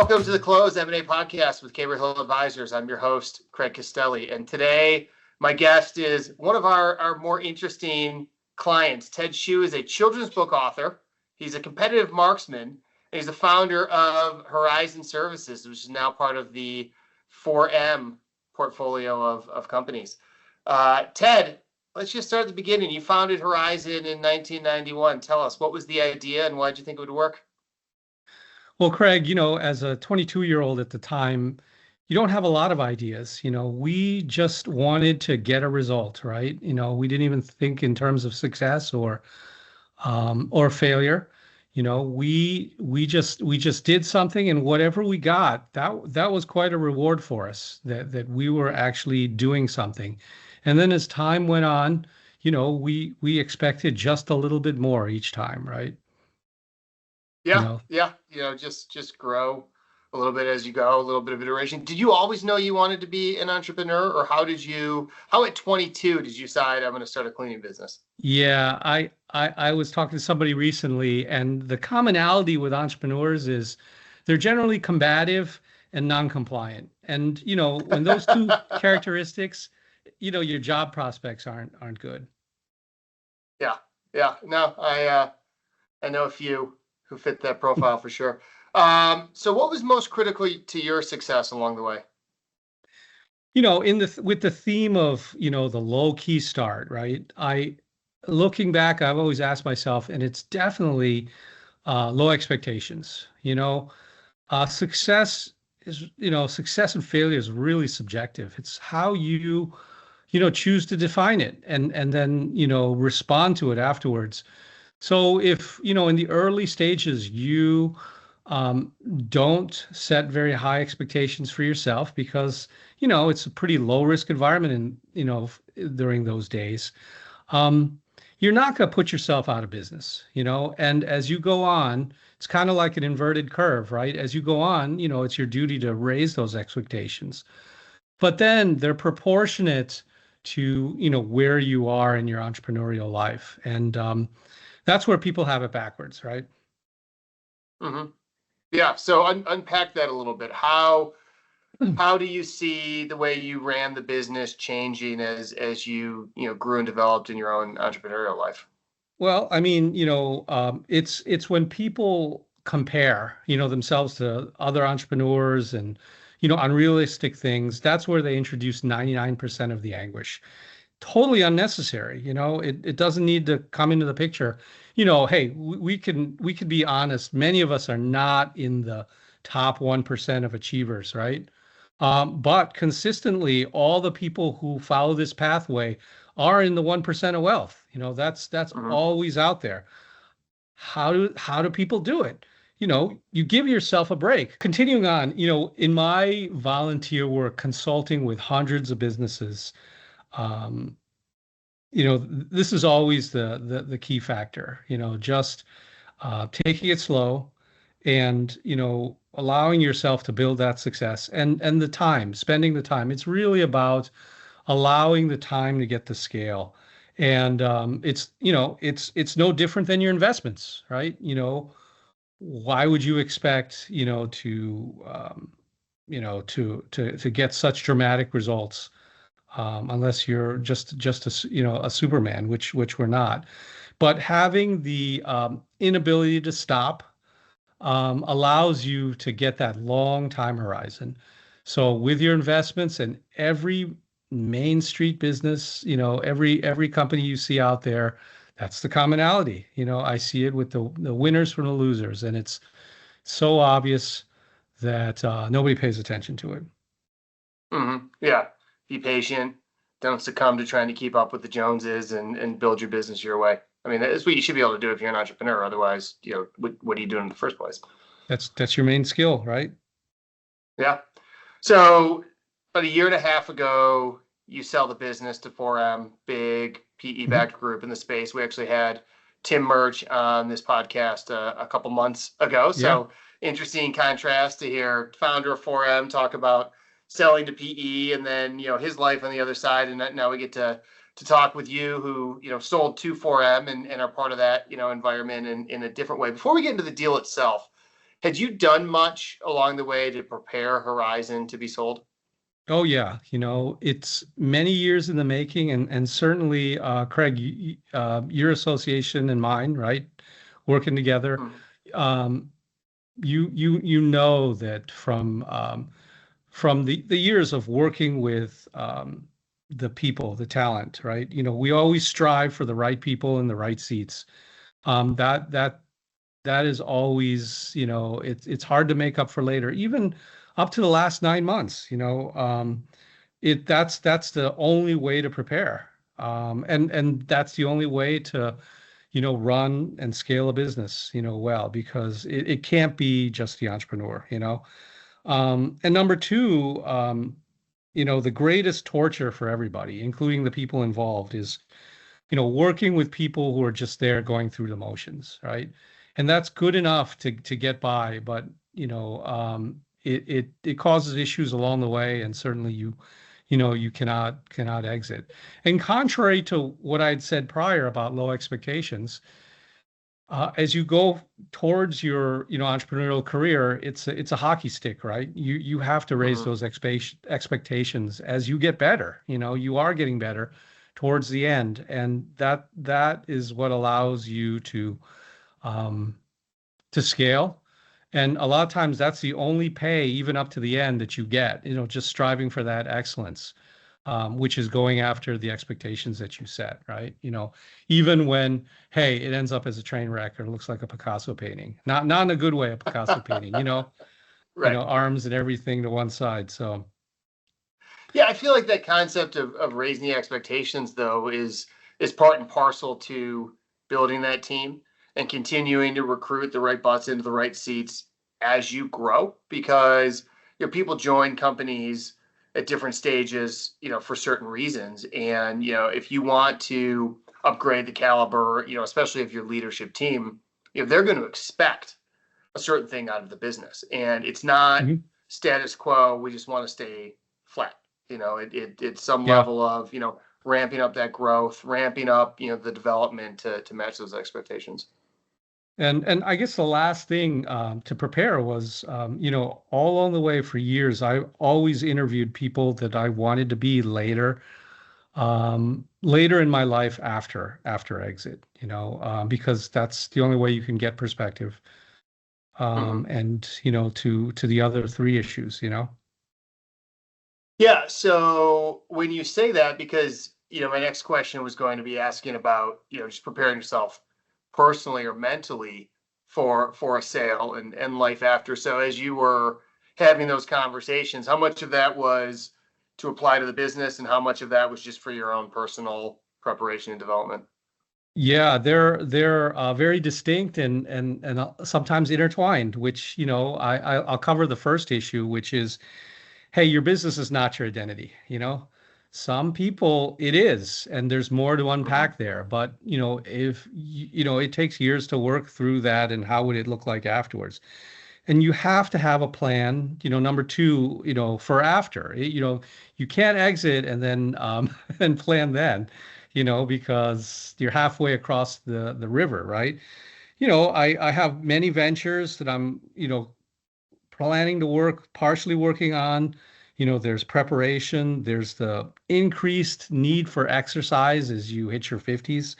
Welcome to the Close M&A podcast with Caber Hill Advisors. I'm your host, Craig Castelli. And today, my guest is one of our more interesting clients. Ted Hsu is a children's book author. He's a competitive marksman. And he's the founder of Horizon Services, which is now part of the 4M portfolio of companies. Ted, let's just start at the beginning. You founded Horizon in 1991. Tell us, what was the idea and why did you think it would work? Well, Craig, as a 22-year-old at the time, you don't have a lot of ideas. We just wanted to get a result, right? We didn't even think in terms of success or failure. We just did something, and whatever we got, that was quite a reward for us. That we were actually doing something, and then as time went on, we expected just a little bit more each time, right? Yeah. Just grow a little bit as you go, a little bit of iteration. Did you always know you wanted to be an entrepreneur, or how at 22 did you decide I'm going to start a cleaning business? Yeah, I was talking to somebody recently, and the commonality with entrepreneurs is they're generally combative and non-compliant. And, when those two characteristics, your job prospects aren't good. Yeah. No, I know a few who fit that profile for sure. So what was most critical to your success along the way? With the theme of, the low key start, right? Looking back, I've always asked myself, and it's definitely low expectations. Success and failure is really subjective. It's how you choose to define it and then, respond to it afterwards. So if, in the early stages, you don't set very high expectations for yourself because, it's a pretty low risk environment during those days, you're not going to put yourself out of business, and as you go on, it's kind of like an inverted curve, right? As you go on, it's your duty to raise those expectations, but then they're proportionate to, where you are in your entrepreneurial life. And, that's where people have it backwards, right? Mm-hmm. Yeah. So unpack that a little bit. How do you see the way you ran the business changing as you grew and developed in your own entrepreneurial life? Well, I mean, it's when people compare, themselves to other entrepreneurs and, unrealistic things. That's where they introduce 99% of the anguish. Totally unnecessary. It doesn't need to come into the picture. Hey, we could be honest. Many of us are not in the top 1% of achievers, right? But consistently, all the people who follow this pathway are in the 1% of wealth. That's Mm-hmm. always out there. How do people do it? You give yourself a break. Continuing on, in my volunteer work, consulting with hundreds of businesses, um, this is always the key factor, just taking it slow and, allowing yourself to build that success and spending the time. It's really about allowing the time to get the scale. And it's no different than your investments, right? Why would you expect, to get such dramatic results unless you're just a Superman, which we're not. But having the inability to stop allows you to get that long time horizon. So with your investments and every main street business, every company you see out there, that's the commonality. I see it with the winners from the losers, and it's so obvious that nobody pays attention to it. Mm-hmm. Yeah. Be patient. Don't succumb to trying to keep up with the Joneses and build your business your way. I mean, that's what you should be able to do if you're an entrepreneur. Otherwise, what are you doing in the first place? That's your main skill, right? Yeah. So about a year and a half ago, you sell the business to 4M, big PE-backed group in the space. We actually had Tim Murch on this podcast a couple months ago. So interesting contrast to hear founder of 4M talk about selling to PE and then, his life on the other side. And now we get to talk with you who, sold to 4M and are part of that, environment in a different way. Before we get into the deal itself, Had you done much along the way to prepare Horizon to be sold? Oh yeah, it's many years in the making, and certainly, Craig, your association and mine, right, working together, Mhm. um, you know that from the years of working with the people, the talent, right? We always strive for the right people in the right seats. That is always, it's hard to make up for later, even up to the last 9 months. That's the only way to prepare, and that's the only way to run and scale a business well, because it can't be just the entrepreneur. And number two, the greatest torture for everybody, including the people involved, is working with people who are just there going through the motions, right? And that's good enough to get by, but it causes issues along the way, and certainly you cannot exit. And contrary to what I'd said prior about low expectations, as you go towards your entrepreneurial career, it's a hockey stick, right? You have to raise Mhm. those expectations as you get better. You are getting better towards the end, and that is what allows you um, to scale. And a lot of times that's the only pay, even up to the end, that you get, just striving for that excellence, which is going after the expectations that you set, right? Even when, hey, it ends up as a train wreck or it looks like a Picasso painting, not in a good way, a Picasso painting, Right. arms and everything to one side. So, Yeah, I feel like that concept of raising the expectations though is part and parcel to building that team and continuing to recruit the right butts into the right seats as you grow, because people join companies at different stages, for certain reasons. And if you want to upgrade the caliber, especially of your leadership team, they're going to expect a certain thing out of the business. And it's not mhm. status quo. We just want to stay flat. It's some Yeah. level of, ramping up that growth, ramping up, the development to match those expectations. And I guess the last thing to prepare was, all on the way for years, I always interviewed people that I wanted to be later in my life after exit, because that's the only way you can get perspective, Hmm. and to the other three issues. Yeah. So when you say that, because, my next question was going to be asking about, just preparing yourself personally or mentally for a sale and life after. So as you were having those conversations, how much of that was to apply to the business and how much of that was just for your own personal preparation and development? Yeah, they're very distinct and sometimes intertwined, which I'll cover the first issue, which is, hey, your business is not your identity. Some people it is, and there's more to Hmm. unpack there. But if it takes years to work through that, and how would it look like afterwards? And you have to have a plan. Number two, for after. You can't exit and then and plan then, because you're halfway across the river, right? I have many ventures that I'm planning to work, partially working on. There's preparation, there's the increased need for exercise as you hit your 50s.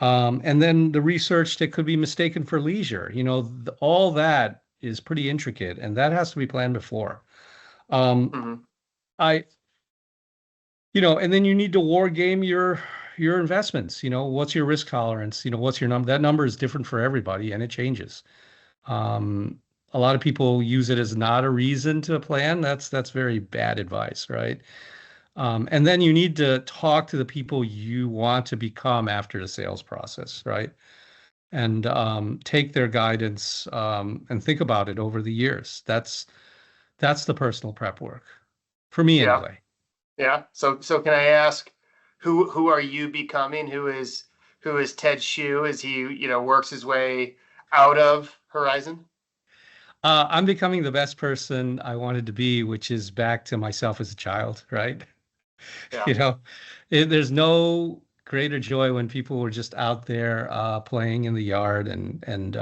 And then the research that could be mistaken for leisure. All that is pretty intricate, and that has to be planned before. Um, Hmm. I, and then you need to war game your investments. What's your risk tolerance? What's your number? That number is different for everybody, and it changes. Um, a lot of people use it as not a reason to plan. That's very bad advice, right? And then you need to talk to the people you want to become after the sales process, right? And take their guidance, and think about it over the years. That's the personal prep work for me, Yeah. anyway. Yeah. So can I ask, who are you becoming? Who is Ted Hsu as he, works his way out of Horizon? I'm becoming the best person I wanted to be, which is back to myself as a child, right? Yeah. You know, there's no greater joy when people were just out there playing in the yard and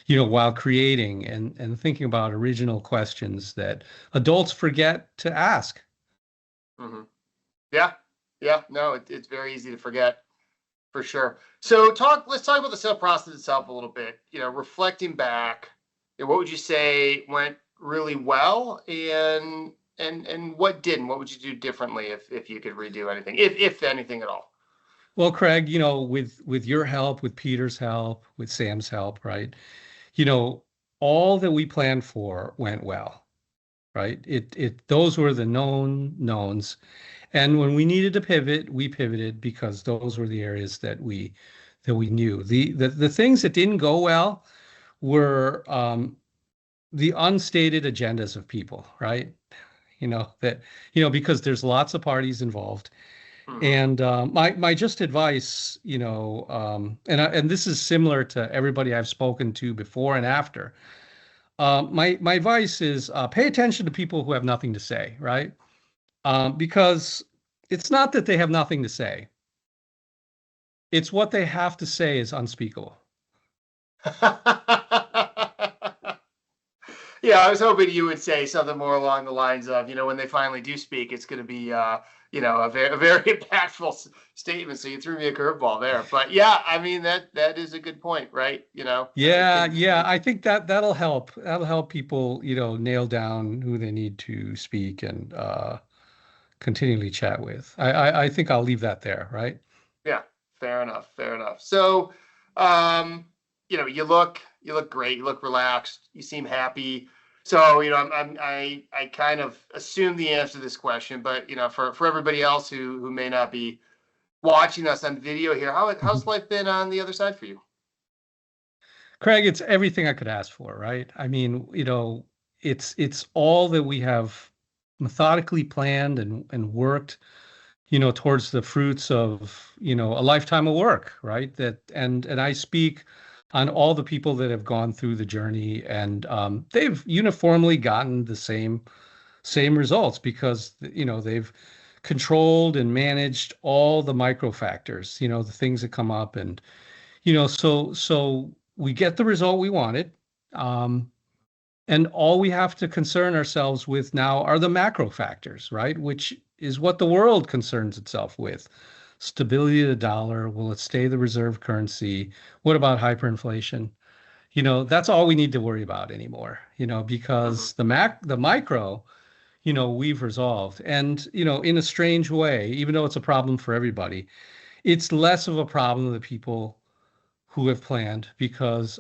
while creating and thinking about original questions that adults forget to ask. Hmm. Yeah. Yeah. No, it's very easy to forget for sure. So let's talk about the sale process itself a little bit. Reflecting back, what would you say went really well and what didn't? What would you do differently if you could redo anything, if anything at all? Well, Craig, with your help, with Peter's help, with Sam's help, right? All that we planned for went well, right? Those were the known knowns. And when we needed to pivot, we pivoted because those were the areas that we knew. The things that didn't go well were the unstated agendas of people, right? Because there's lots of parties involved. Hmm. And my just advice, and this is similar to everybody I've spoken to before and after. My advice is pay attention to people who have nothing to say, right? Because it's not that they have nothing to say; it's what they have to say is unspeakable. Yeah, I was hoping you would say something more along the lines of, when they finally do speak, it's going to be, a very impactful statement. So you threw me a curveball there, but yeah, I mean that is a good point, right? Yeah, yeah, I think that'll help. That'll help people, nail down who they need to speak and continually chat with. I think I'll leave that there, right? Yeah, fair enough, fair enough. So, you look great, you look relaxed, you seem happy. So, I kind of assume the answer to this question, but for everybody else who may not be watching us on video here, how's life been on the other side for you? Craig, it's everything I could ask for, right? I mean, it's all that we have methodically planned and worked, towards the fruits of, a lifetime of work, right? And I speak on all the people that have gone through the journey and they've uniformly gotten the same results because they've controlled and managed all the micro factors, the things that come up and so we get the result we wanted. Um, and all we have to concern ourselves with now are the macro factors, right? Which is what the world concerns itself with. Stability of the dollar, will it stay the reserve currency? What about hyperinflation? That's all we need to worry about anymore, Hmm. because the micro, we've resolved. And, in a strange way, even though it's a problem for everybody, it's less of a problem than the people who have planned because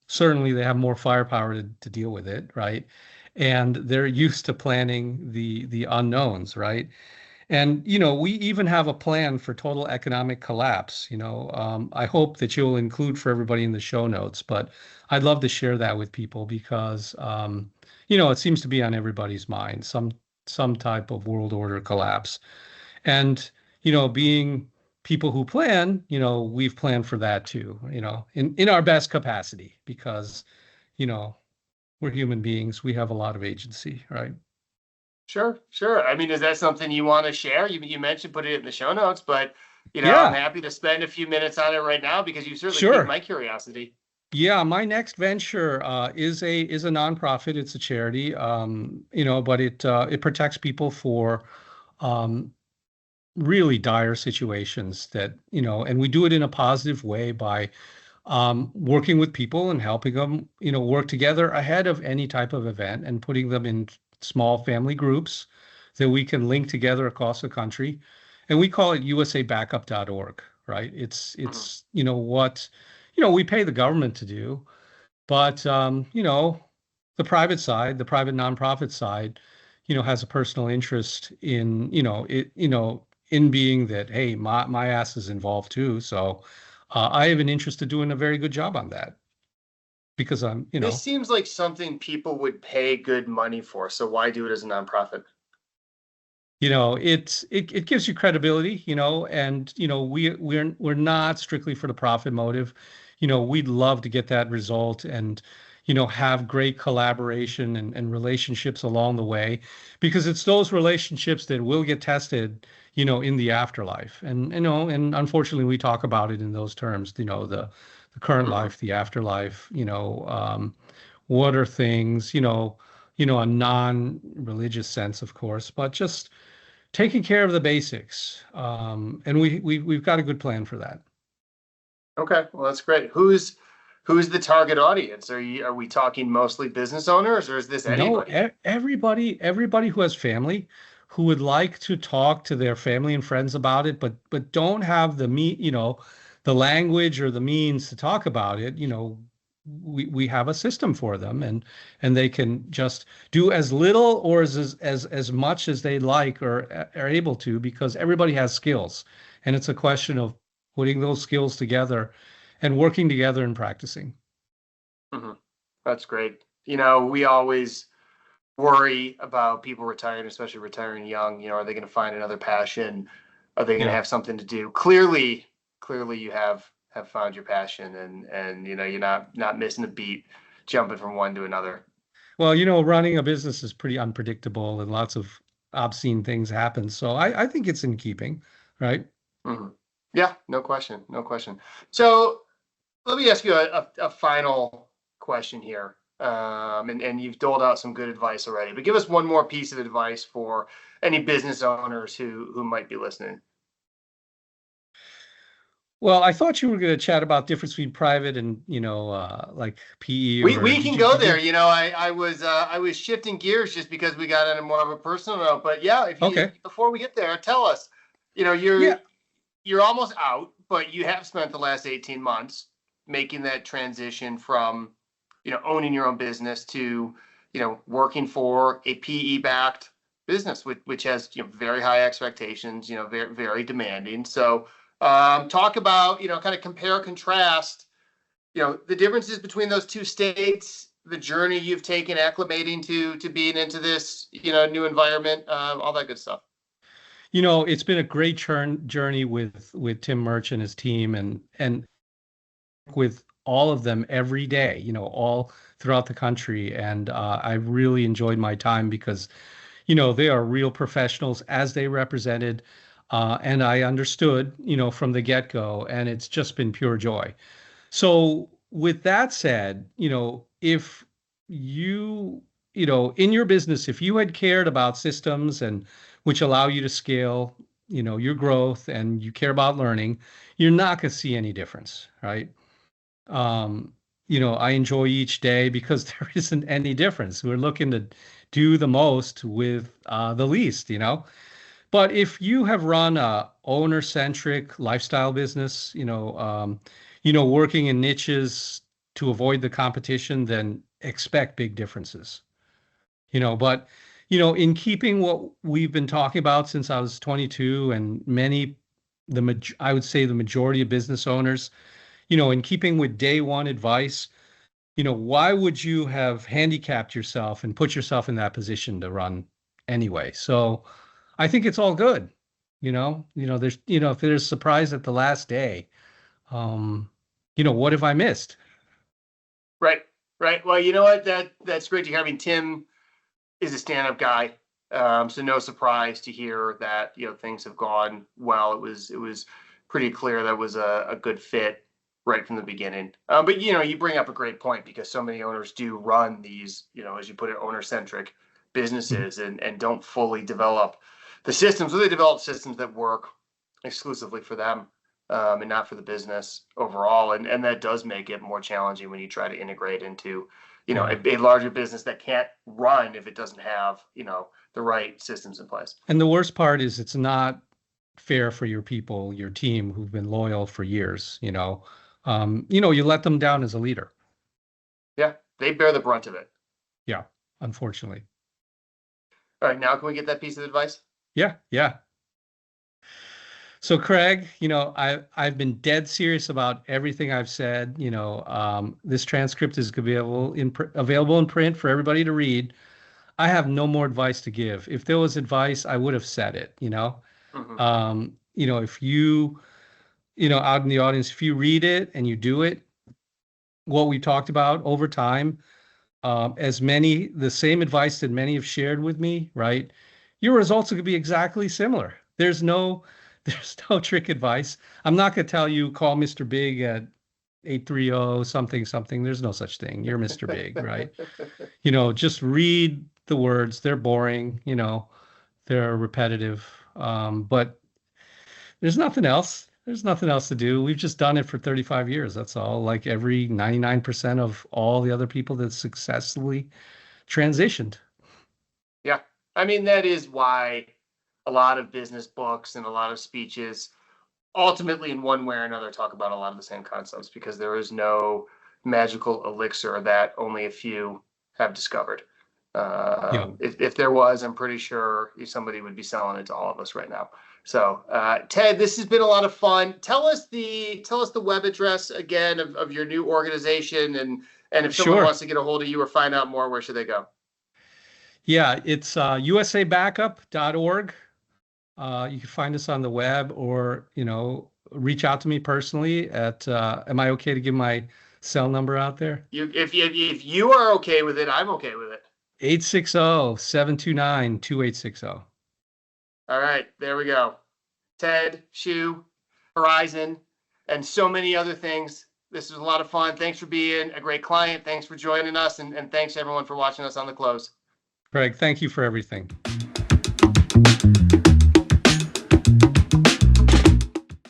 certainly they have more firepower to deal with it, right? And they're used to planning the unknowns, right? And we even have a plan for total economic collapse. I hope that you'll include for everybody in the show notes, but I'd love to share that with people because it seems to be on everybody's mind, some type of world order collapse. And, being people who plan, we've planned for that too, in our best capacity because, you know, we're human beings. We have a lot of agency, right? Sure, sure. I mean, is that something you want to share? You mentioned put it in the show notes, but I'm Yeah, happy to spend a few minutes on it right now because you certainly piqued sure. my curiosity. Yeah, my next venture is a nonprofit. It's a charity, but it protects people for um, really dire situations and we do it in a positive way by working with people and helping them, work together ahead of any type of event and putting them in small family groups that we can link together across the country. And we call it usabackup.org, right? It's Mhm. it's what we pay the government to do, but the private side, the private nonprofit side, has a personal interest in, in being that, hey, my ass is involved too. So I have an interest in doing a very good job on that because I'm, This seems like something people would pay good money for. So why do it as a nonprofit? it gives you credibility, and we're not strictly for the profit motive. We'd love to get that result, and have great collaboration and relationships along the way, because it's those relationships that will get tested, in the afterlife. And unfortunately, we talk about it in those terms, the current Mhm. life, the afterlife, what are things, a non-religious sense, of course, but just taking care of the basics. And we've got a good plan for that. Okay, well, that's great. Who's the target audience? Are we talking mostly business owners, or is this No, anybody? everybody who has family who would like to talk to their family and friends about it, but don't have the language or the means to talk about it, we have a system for them, and they can just do as little or as much as they like or are able to, because everybody has skills. And it's a question of putting those skills together and working together and practicing. Mhm. That's great. We always worry about people retiring, especially retiring young. Are they going to find another passion? Are they going to Yeah. have something to do? Clearly, you have found your passion, and you're not missing a beat, jumping from one to another. Well, running a business is pretty unpredictable and lots of obscene things happen. So I think it's in keeping, right? Mhm. Yeah, no question, no question. So let me ask you a final question here. And you've doled out some good advice already, but give us one more piece of advice for any business owners who might be listening. Well, I thought you were going to chat about difference between private and, like PE, or We did can you go did there. you I was shifting gears just because we got into more of a personal note. But yeah, if Okay. before we get there, tell us. Yeah. You're almost out, but you have spent the last 18 months making that transition from owning your own business to working for a PE backed business, which has very high expectations, very very demanding. So talk about kind of compare contrast the differences between those two states, the journey you've taken acclimating to being into this new environment, all that good stuff. It's been a great journey with Tim Murch and his team, and with all of them every day, all throughout the country. And I really enjoyed my time because, they are real professionals as they represented. And I understood, from the get-go, and it's just been pure joy. So with that said, if you, in your business, if you had cared about systems and which allow you to scale, your growth, and you care about learning, you're not going to see any difference, right? Um, I enjoy each day because there isn't any difference. We're looking to do the most with the least, But if you have run a owner-centric lifestyle business, working in niches to avoid the competition, then expect big differences. But in keeping what we've been talking about since I was 22, and I would say the majority of business owners, in keeping with day one advice, why would you have handicapped yourself and put yourself in that position to run anyway? So I think it's all good. There's, if there's surprise at the last day, um, what have I missed? Right, right. Well, you know what? That's great to hear. I mean, Tim is a stand-up guy, so no surprise to hear that things have gone well. It was pretty clear that was a good fit right from the beginning. But you bring up a great point because so many owners do run these as you put it, owner-centric Mhm. businesses and don't fully develop the systems. Or they develop systems that work exclusively for them, and not for the business overall. And that does make it more challenging when you try to integrate into Yeah. a larger business that can't run if it doesn't have the right systems in place. And the worst part is it's not fair for your people, your team who've been loyal for years, you let them down as a leader. Yeah, they bear the brunt of it. Yeah, unfortunately. All right, now can we get that piece of advice? Yeah, yeah. So Craig, I've been dead serious about everything I've said. This transcript is available in print for everybody to read. I have no more advice to give. If there was advice, I would have said it. Hmm. If you, out in the audience, if you read it and you do it, what we talked about over time, the same advice that many have shared with me, right? Your results are going to be exactly similar. There's no trick advice. I'm not going to tell you call Mr. Big at 830 something something. There's no such thing. You're Mr. Big, right? Just read the words. They're boring, they're repetitive. But there's nothing else. There's nothing else to do. We've just done it for 35 years. That's all. Like every 99% of all the other people that successfully transitioned. Yeah. I mean, that is why a lot of business books and a lot of speeches ultimately in one way or another talk about a lot of the same concepts, because there is no magical elixir that only a few have discovered. If there was, I'm pretty sure somebody would be selling it to all of us right now. So, Ted, this has been a lot of fun. Tell us the web address again of your new organization, and if someone wants to get a hold of you or find out more, where should they go? Yeah, it's usabackup.org. You can find us on the web, or reach out to me personally at. Am I okay to give my cell number out there? If you are okay with it, I'm okay with it. 860-729-2860. All right, there we go. Ted Hsu, Horizon, and so many other things. This was a lot of fun. Thanks for being a great client. Thanks for joining us, and thanks everyone for watching us on The Close. Craig, thank you for everything.